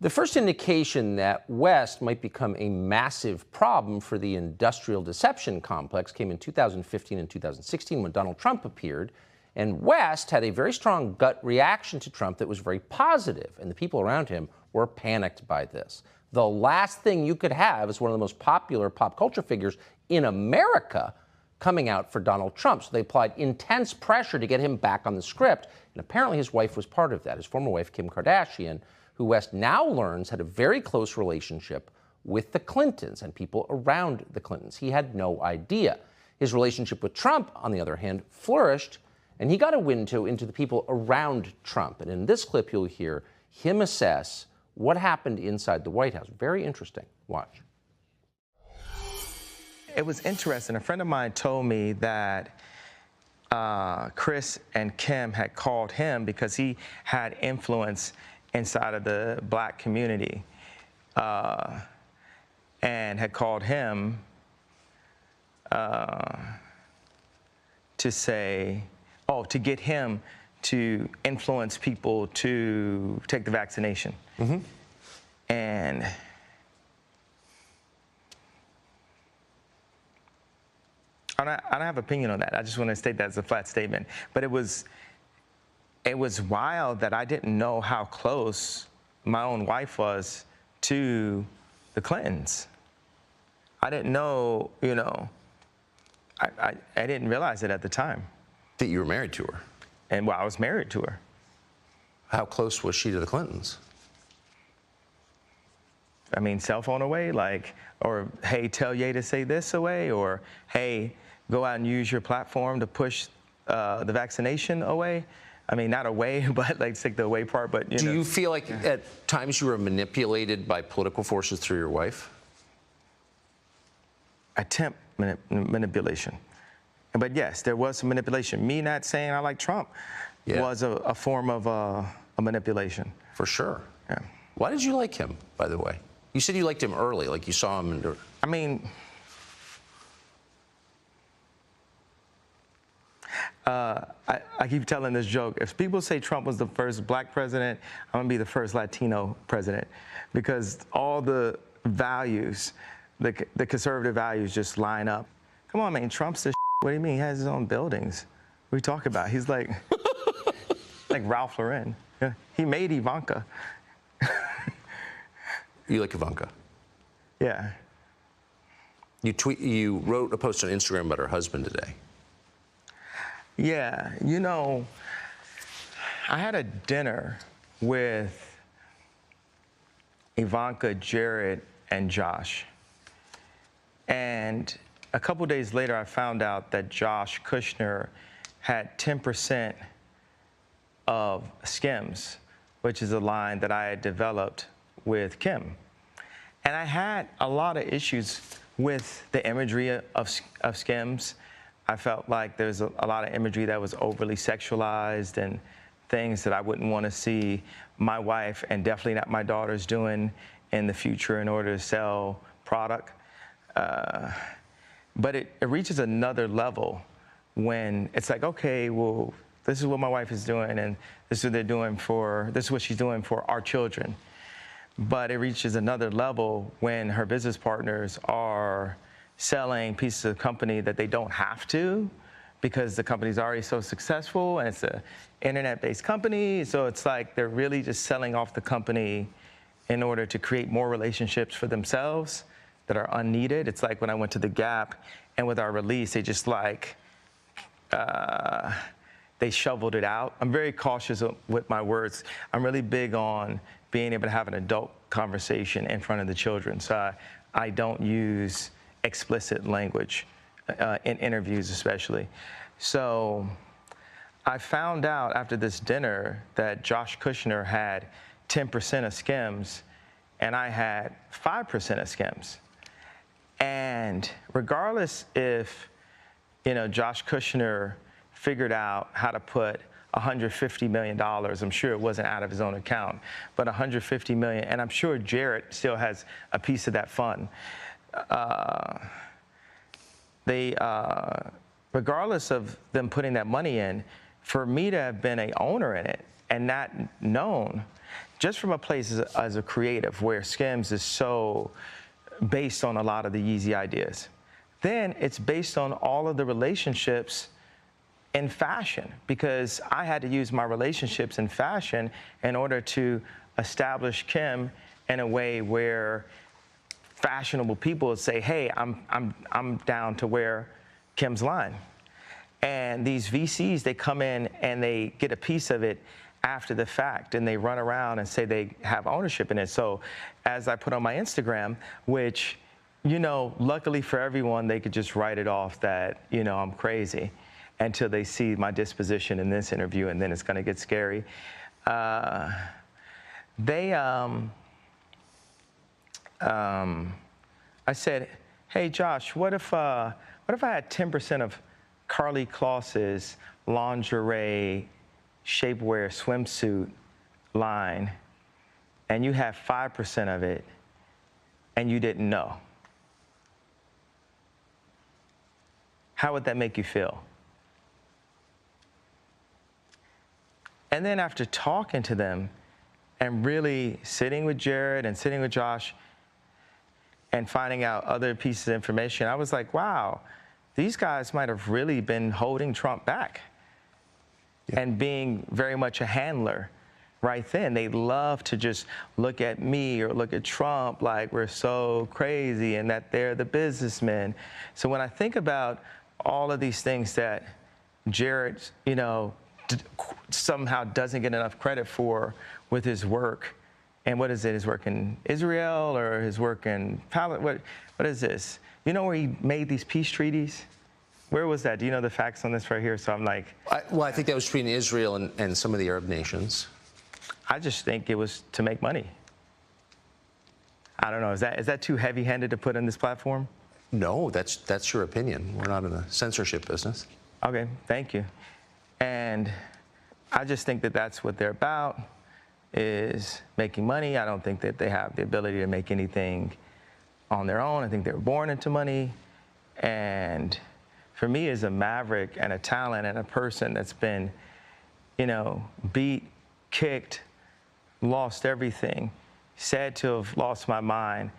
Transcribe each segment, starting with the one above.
The first indication that West might become a massive problem for the industrial deception complex came in 2015 and 2016 when Donald Trump appeared. And West had a very strong gut reaction to Trump that was very positive, and the people around him were panicked by this. The last thing you could have is one of the most popular pop culture figures in America coming out for Donald Trump. So they applied intense pressure to get him back on the script. And apparently his wife was part of that, his former wife, Kim Kardashian, who West now learns had a very close relationship with the Clintons and people around the Clintons. He had no idea. His relationship with Trump, on the other hand, flourished, and he got a window into the people around Trump. And in this clip, you'll hear him assess what happened inside the White House. Very interesting. Watch. It was interesting. A friend of mine told me that Chris and Kim had called him because he had influence inside of the black community and had called him to say, to get him to influence people to take the vaccination. Mm-hmm. And I don't have an opinion on that. I just want to state that as a flat statement. But it was wild that I didn't know how close my own wife was to the Clintons. I didn't know, I didn't realize it at the time. That you were married to her? And I was married to her. How close was she to the Clintons? I mean, cell phone away, or hey, tell Ye to say this away, or hey, go out and use your platform to push the vaccination away. I mean, not away, but take the away part, but Do you feel like at times you were manipulated by political forces through your wife? Attempt manipulation. But yes, there was some manipulation. Me not saying I like Trump was a form of a manipulation. For sure. Yeah. Why did you like him, by the way? You said you liked him early, like you saw him. I mean, I keep telling this joke. If people say Trump was the first black president, I'm going to be the first Latino president, because all the values, the conservative values just line up. Come on, man, Trump's the What do you mean? He has his own buildings. What are you talking about? He's like Ralph Lauren. Yeah. He made Ivanka. You like Ivanka? Yeah. You wrote a post on Instagram about her husband today. Yeah, I had a dinner with Ivanka, Jared, and Josh. And a couple days later, I found out that Josh Kushner had 10% of Skims, which is a line that I had developed with Kim. And I had a lot of issues with the imagery of Skims. I felt like there's a lot of imagery that was overly sexualized and things that I wouldn't want to see my wife and definitely not my daughters doing in the future in order to sell product. But it reaches another level when it's like, okay, well, this is what my wife is doing, and this is what she's doing for our children. But it reaches another level when her business partners are selling pieces of company that they don't have to, because the company's already so successful and it's an internet-based company. So it's like they're really just selling off the company in order to create more relationships for themselves that are unneeded. It's like when I went to the Gap and with our release, they just they shoveled it out. I'm very cautious with my words. I'm really big on being able to have an adult conversation in front of the children. So I don't use explicit language in interviews especially. So I found out after this dinner that Josh Kushner had 10% of Skims and I had 5% of Skims. And regardless if, Josh Kushner figured out how to put $150 million, I'm sure it wasn't out of his own account, but $150 million, and I'm sure Jared still has a piece of that fund. Regardless of them putting that money in, for me to have been an owner in it and not known, just from a place as a creative where Skims is so based on a lot of the Yeezy ideas, then it's based on all of the relationships in fashion, because I had to use my relationships in fashion in order to establish Kim in a way where fashionable people would say, hey, I'm down to wear Kim's line. And these VCs, they come in and they get a piece of it after the fact, and they run around and say they have ownership in it. So as I put on my Instagram, which, you know, luckily for everyone, they could just write it off that, you know, I'm crazy until they see my disposition in this interview, and then it's going to get scary. I said, hey, Josh, what if I had 10% of Karlie Kloss's lingerie, shapewear, swimsuit line, and you have 5% of it, and you didn't know? How would that make you feel? And then after talking to them and really sitting with Jared and sitting with Josh and finding out other pieces of information, I was like, wow, these guys might have really been holding Trump back and being very much a handler right then. They love to just look at me or look at Trump like we're so crazy and that they're the businessmen. So when I think about all of these things that Jared, you know, somehow doesn't get enough credit for with his work, and what is it, his work in Israel or his work in Palestine? What is this? You know where he made these peace treaties? Where was that? Do you know the facts on this right here? So I'm like... Well, I think that was between Israel and some of the Arab nations. I just think it was to make money. I don't know. Is that too heavy-handed to put on this platform? No, that's your opinion. We're not in the censorship business. Okay, thank you. And I just think that that's what they're about, is making money. I don't think that they have the ability to make anything on their own. I think they were born into money. And for me, as a maverick and a talent and a person that's been, you know, beat, kicked, lost everything, said to have lost my mind,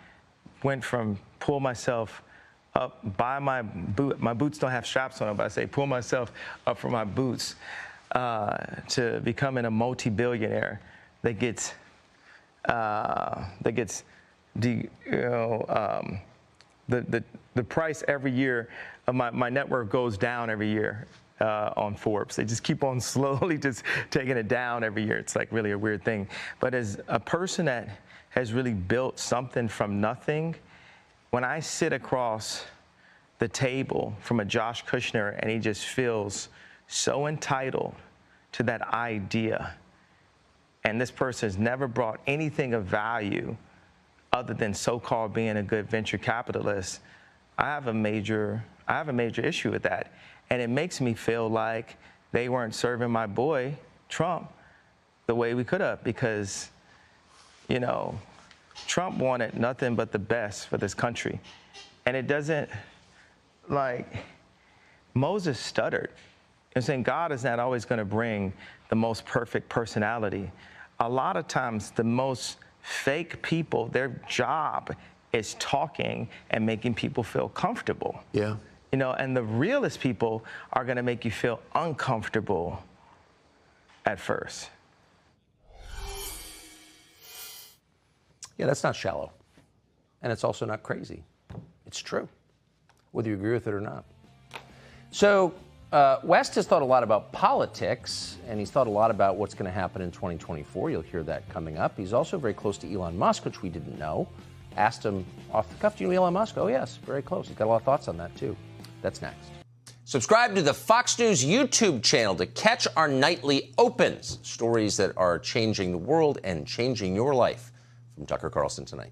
went from pull myself up by my boots don't have straps on them, but I say pull myself up from my boots to becoming a multi-billionaire that gets the price every year of my net worth goes down every year on Forbes. They just keep on slowly just taking it down every year. It's like really a weird thing. But as a person that has really built something from nothing, when I sit across the table from a Josh Kushner and he just feels so entitled to that idea, and this person has never brought anything of value other than so-called being a good venture capitalist, I have a major issue with that. And it makes me feel like they weren't serving my boy, Trump, the way we could have, because, you know, Trump wanted nothing but the best for this country. And it doesn't, like, Moses stuttered. And saying God is not always going to bring the most perfect personality. A lot of times, the most fake people, their job is talking and making people feel comfortable. Yeah. You know, and the realest people are going to make you feel uncomfortable at first. Yeah, that's not shallow. And it's also not crazy. It's true, whether you agree with it or not. So West has thought a lot about politics, and he's thought a lot about what's going to happen in 2024. You'll hear that coming up. He's also very close to Elon Musk, which we didn't know. Asked him off the cuff, do you know Elon Musk? Oh, yes, very close. He's got a lot of thoughts on that, too. That's next. Subscribe to the Fox News YouTube channel to catch our nightly opens, stories that are changing the world and changing your life. From Tucker Carlson tonight.